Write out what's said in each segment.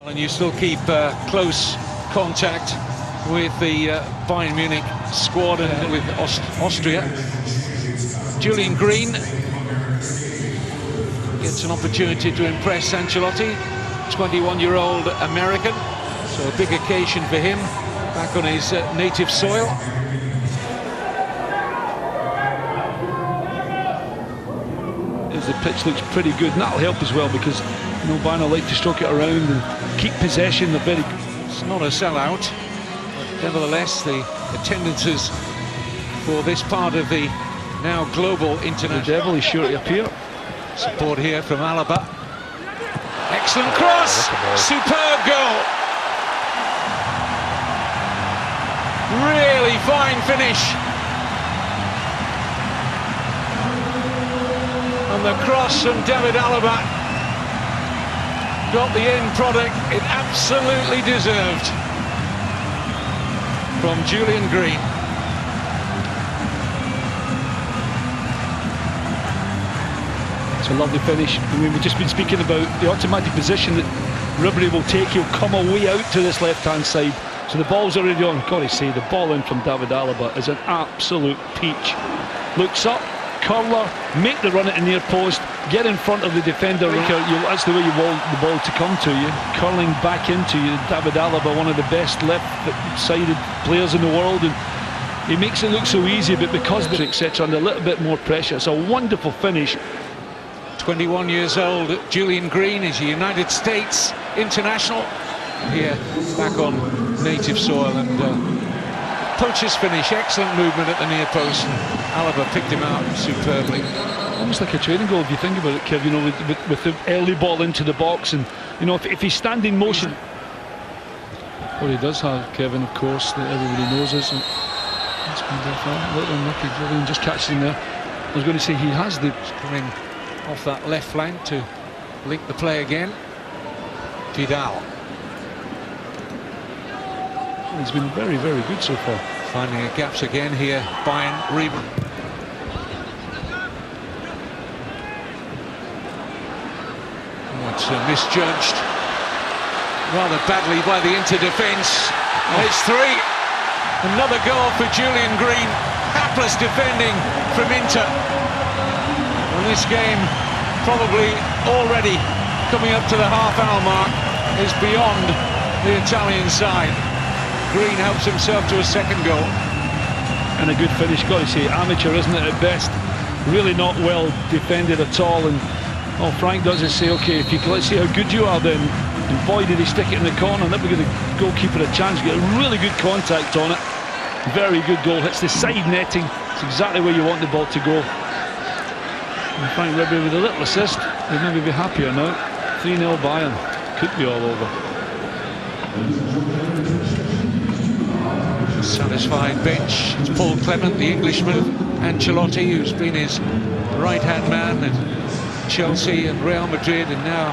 And you still keep close contact with the Bayern Munich squad and with Austria. Julian Green gets an opportunity to impress Ancelotti, 21-year-old American, so a big occasion for him back on his native soil. The pitch looks pretty good, and that'll help as well because Bayern like to stroke it around and keep possession. They're very. It's not a sellout, but nevertheless the attendances for this part of the now global international. The devil is sure to appear. Support here from Alaba. Excellent cross, superb goal. Really fine finish. And the cross from David Alaba got the end product it absolutely deserved from Julian Green. It's a lovely finish. I mean, we've just been speaking about the automatic position that Ribéry will take. He'll come away out to this left-hand side. So the ball's already on. Got to say, the ball in from David Alaba is an absolute peach. Looks up. Curler, make the run at the near post, get in front of the defender. That's the way you want the ball to come to you. Curling back into you. David Alaba, one of the best left-sided players in the world, and he makes it look so easy, but because they're etc. under a little bit more pressure, it's a wonderful finish. 21 years old, Julian Green is a United States international here back on native soil, and poacher's finish, excellent movement at the near post. Alaba picked him out superbly. Almost like a training goal if you think about it, Kev, with the early ball into the box, and if he's standing motion. What he does have, Kevin, of course, that everybody knows is, that's been a little unlucky. Julian just catches him there. I was going to say he has the coming off that left flank to link the play again. Vidal. He's been very, very good so far. Finding the gaps again here, Bayern, Ribéry. Oh, it's misjudged rather badly by the Inter defence. It's 3. Another goal for Julian Green. Hapless defending from Inter. And this game, probably already coming up to the half-hour mark, is beyond the Italian side. Green helps himself to a second goal. And a good finish, got to say, amateur, isn't it, at best? Really not well defended at all, and Franck does it, say, okay, let's see how good you are then. And boy, did he stick it in the corner, and that would give the goalkeeper a chance. Get a really good contact on it. Very good goal, hits the side netting. It's exactly where you want the ball to go. And Franck Ribéry with a little assist, he'd maybe be happier now. 3-0 Bayern, could be all over. Satisfied bench. It's Paul Clement, the Englishman, Ancelotti, who's been his right-hand man at Chelsea and Real Madrid, and now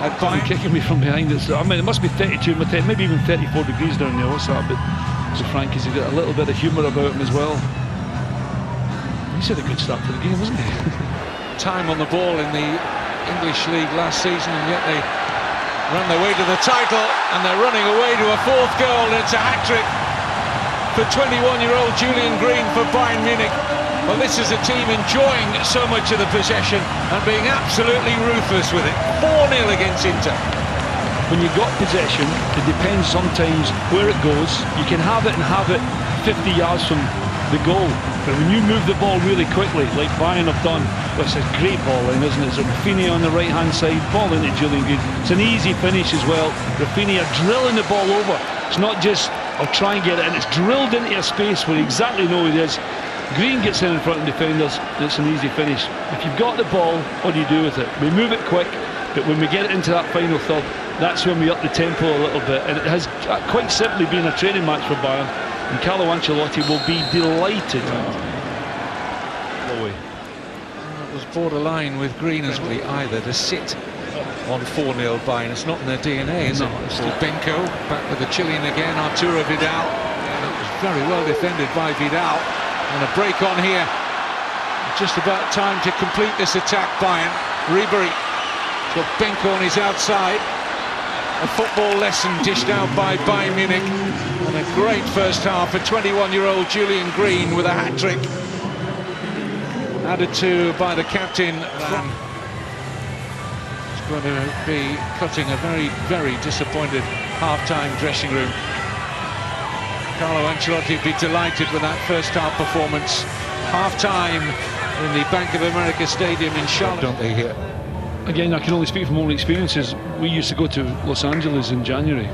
at Bayern. Kicking me from behind. I mean, it must be 32, maybe even 34 degrees down there. What's that? But so Franck has got a little bit of humour about him as well. He's had a good start to the game, hasn't he? Time on the ball in the English League last season, and yet they run their way to the title, and they're running away to a 4th goal, and it's a hat-trick for 21-year-old Julian Green for Bayern Munich. Well, this is a team enjoying so much of the possession and being absolutely ruthless with it. 4-0 against Inter. When you've got possession, it depends sometimes where it goes. You can have it 50 yards from the goal, but when you move the ball really quickly, like Bayern have done, well, it's a great ball in, isn't it? It's Rafinha on the right-hand side, ball into Julian Green. It's an easy finish as well. Rafinha drilling the ball over. It's not just, I'll try and get it in, it's drilled into a space where you exactly know it is. Green gets in front of defenders, and it's an easy finish. If you've got the ball, what do you do with it? We move it quick, but when we get it into that final third, that's when we up the tempo a little bit, and it has quite simply been a training match for Bayern. And Carlo Ancelotti will be delighted. It was borderline with Green as well either to sit on 4-0 Bayern. It's not in their DNA, is it? It's Benko back with the Chilean again, Arturo Vidal. And it was very well defended by Vidal. And a break on here. Just about time to complete this attack, Bayern. Ribéry. Got Benko on his outside. A football lesson dished out by Bayern Munich, and a great first half for 21-year-old Julian Green with a hat-trick. Added to by the captain. He's going to be cutting a very, very disappointed half-time dressing room. Carlo Ancelotti would be delighted with that first half performance. Half-time in the Bank of America Stadium in Charlotte, don't they, here? Again, I can only speak from own experiences. We used to go to Los Angeles in January,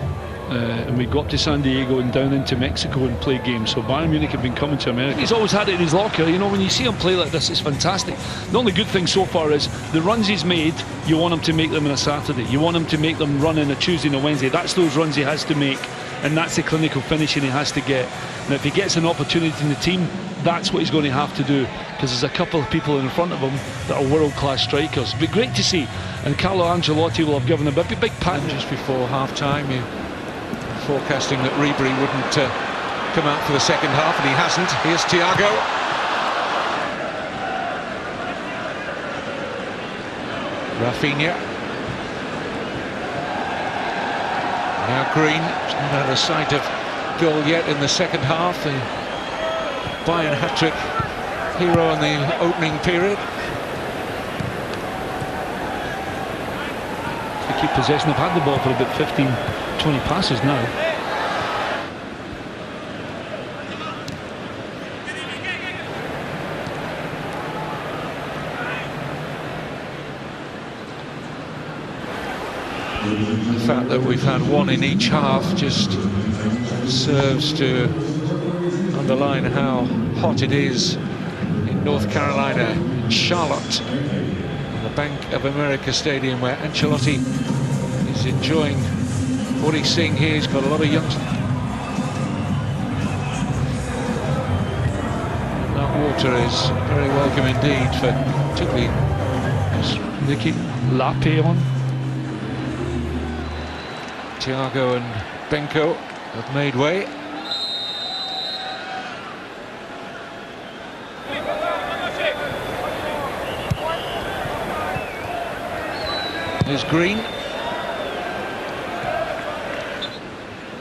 and we'd go up to San Diego and down into Mexico and play games. So Bayern Munich have been coming to America. He's always had it in his locker. You know, when you see him play like this, it's fantastic. The only good thing so far is the runs he's made, you want him to make them on a Saturday. You want him to make them run on a Tuesday and a Wednesday. That's those runs he has to make, and that's the clinical finishing he has to get. And if he gets an opportunity in the team, that's what he's going to have to do, because there's a couple of people in front of him that are world-class strikers. It'll be great to see, and Carlo Ancelotti will have given a big pat. Just before half-time, you're forecasting that Ribéry wouldn't come out for the second half, and he hasn't. Here's Thiago. Rafinha. Now Green, he's not out of sight of goal yet in the second half. The Bayern hat-trick hero in the opening period. They keep possession. They've had the ball for about 15-20 passes now. The fact that we've had one in each half just serves to underline how hot it is in North Carolina, in Charlotte, in the Bank of America Stadium, where Ancelotti is enjoying what he's seeing here. He's got a lot of youngsters. That water is very welcome indeed for particularly They keep Lappe on. Thiago and Benko have made way. There's Green.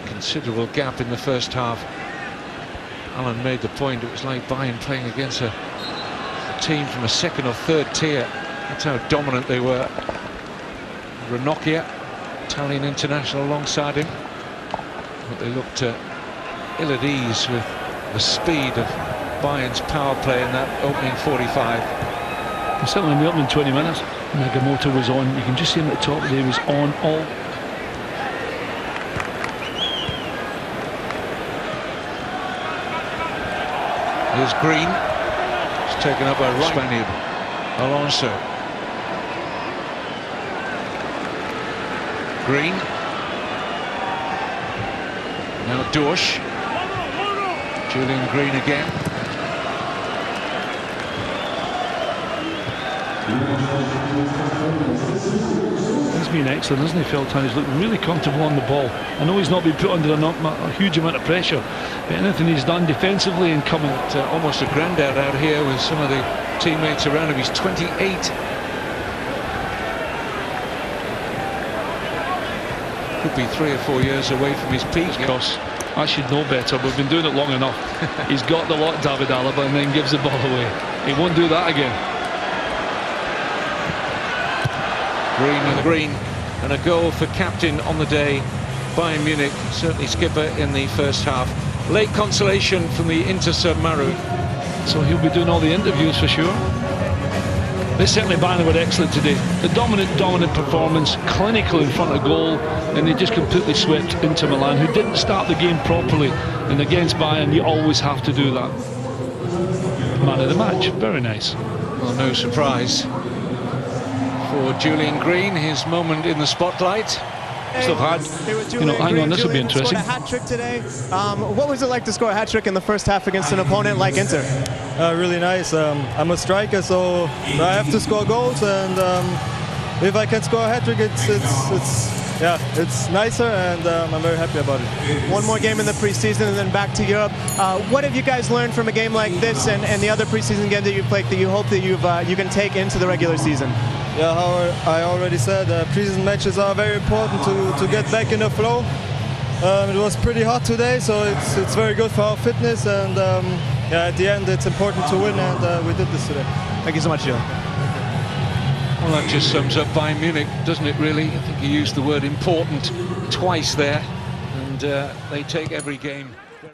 Considerable gap in the first half. Alan made the point, it was like Bayern playing against a team from a second or third tier. That's how dominant they were. Ranocchia, Italian international, alongside him. But they looked ill at ease with the speed of Bayern's power play in that opening 45. And certainly in the opening 20 minutes, Nagamoto was on. You can just see him at the top there, he was on all. Here's Green. It's taken up by Spaniard Alonso. Green. Now Dorsch. Julian Green again. He's been excellent, hasn't he, Felton? He's looked really comfortable on the ball. I know he's not been put under a huge amount of pressure, but anything he's done defensively and coming... almost a granddad out here with some of the teammates around him. He's 28. Could be 3 or 4 years away from his peak. Cross. I should know better. We've been doing it long enough. He's got the lot, David Alaba, and then gives the ball away. He won't do that again. Green and a goal for captain on the day, Bayern Munich, certainly skipper in the first half. Late consolation from the Inter Maru. So he'll be doing all the interviews for sure. But certainly Bayern were excellent today. The dominant performance, clinical in front of goal, and they just completely swept Inter Milan, who didn't start the game properly. And against Bayern, you always have to do that. Man of the match, very nice. Well, no surprise for Julian Green, his moment in the spotlight. Still hard. Hang on, this will be interesting. Scored a hat-trick today. What was it like to score a hat-trick in the first half against an opponent like Inter? Really nice. I'm a striker, so I have to score goals, and if I can score a hat-trick, it's nicer, and I'm very happy about it. One more game in the preseason and then back to Europe. What have you guys learned from a game like this and the other preseason games that you played that you hope that you can take into the regular season? Yeah, how I already said, preseason matches are very important to get back in the flow. It was pretty hot today, so it's very good for our fitness, and yeah, at the end it's important to win, and we did this today. Thank you so much, Julian. Well, that just sums up Bayern Munich, doesn't it, really? I think you used the word important twice there, and they take every game